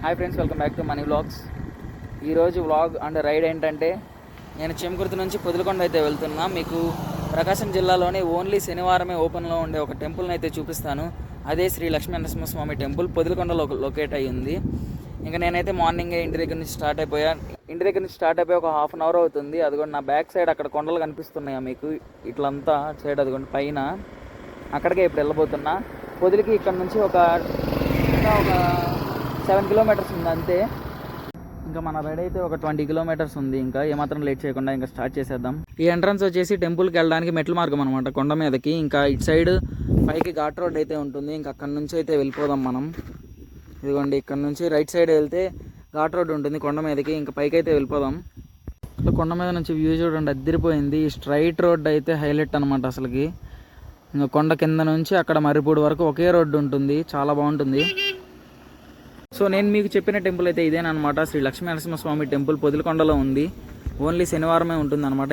Hi friends, welcome back to money vlogs. ఈరోజు vlog and ride ఏంటంటే నేను చెంకుర్తి నుంచి పొదిలికొండ అయితే వెళ్తున్నా. మీకు ప్రకాశం జిల్లాలోని ఓన్లీ శనివారమే ఓపెన్లో ఉండే ఒక టెంపుల్ని అయితే చూపిస్తాను. అదే శ్రీ లక్ష్మీ నరసింహస్వామి టెంపుల్ పొదిలికొండలో లొకేట్ అయ్యి ఉంది. ఇంకా నేనైతే మార్నింగే ఇంటి దగ్గర నుంచి స్టార్ట్ అయిపోయి ఒక హాఫ్ అన్ అవర్ అవుతుంది. అదిగోండి నా బ్యాక్ సైడ్ అక్కడ కొండలు కనిపిస్తున్నాయా మీకు, ఇట్లంతా సైడ్ అదిగోండి పైన, అక్కడికే ఇప్పుడు వెళ్ళబోతున్నా. పొదిలికి ఇక్కడ నుంచి ఒక 7 కిలోమీటర్స్ ఉంది అంతే. ఇంకా మన రైడ్ అయితే ఒక 20 కిలోమీటర్స్ ఉంది. ఇంకా ఏమాత్రం లేట్ చేయకుండా ఇంకా స్టార్ట్ చేసేద్దాం. ఈ ఎంట్రన్స్ వచ్చేసి టెంపుల్కి వెళ్ళడానికి మెట్ల మార్గం అనమాట, కొండ మీదకి. ఇంకా ఇటు సైడ్ పైకి ఘాట్ రోడ్ అయితే ఉంటుంది. ఇంకా అక్కడ నుంచి అయితే వెళ్ళిపోదాం మనం. ఇదిగోండి ఇక్కడ నుంచి రైట్ సైడ్ వెళ్తే ఘాట్ రోడ్ ఉంటుంది కొండ మీదకి. ఇంకా పైకి అయితే వెళ్ళిపోదాం. అక్కడ కొండ మీద నుంచి వ్యూ చూడండి, అద్దరిపోయింది. స్ట్రైట్ రోడ్ అయితే హైలైట్ అనమాట అసలుకి. ఇంకా కొండ కింద నుంచి అక్కడ మర్రిపూడి వరకు ఒకే రోడ్డు ఉంటుంది, చాలా బాగుంటుంది. సో నేను మీకు చెప్పిన టెంపుల్ అయితే ఇదేనమాట, శ్రీ లక్ష్మీ నరసింహస్వామి టెంపుల్ పొదిలికొండలో ఉంది. ఓన్లీ శనివారమే ఉంటుంది అనమాట.